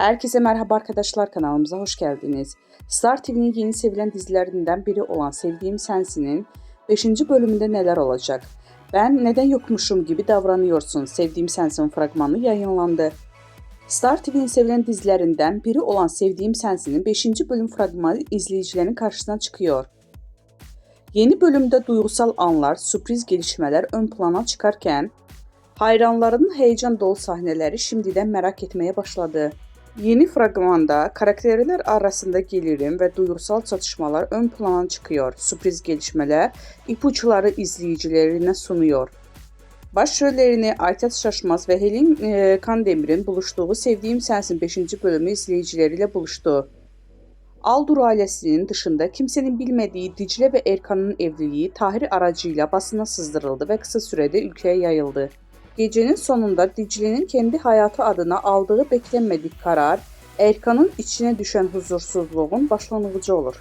Herkese merhaba arkadaşlar, kanalımıza hoş geldiniz. Star TV'nin yeni sevilen dizilerinden biri olan Sevdiğim Sensin'in 5. bölümünde neler olacak? Ben neden yokmuşum gibi davranıyorsun? Sevdiğim Sensin fragmanı yayınlandı. Star TV'nin sevilen dizilerinden biri olan Sevdiğim Sensin'in 5. bölüm fragmanı izleyicilerin karşısına çıkıyor. Yeni bölümde duygusal anlar, sürpriz gelişmeler ön plana çıkarken hayranlarının heyecan dolu sahneleri şimdiden merak etmeye başladı. Yeni fragmanda karakterler arasında gerilim ve duygusal çatışmalar ön plana çıkıyor. Sürpriz gelişmeler ipuçları izleyicilerine sunuyor. Başrollerini Aytaç Şaşmaz ve Helin Kandemir'in buluştuğu Sevdiğim Sensin 5. bölümü izleyicileriyle buluştu. Aldur ailesinin dışında kimsenin bilmediği Dicle ve Erkan'ın evliliği Tahir aracıyla basına sızdırıldı ve kısa sürede ülkeye yayıldı. Gecenin sonunda Dicle'nin kendi hayatı adına aldığı beklenmedik karar, Erkan'ın içine düşen huzursuzluğun başlangıcı olur.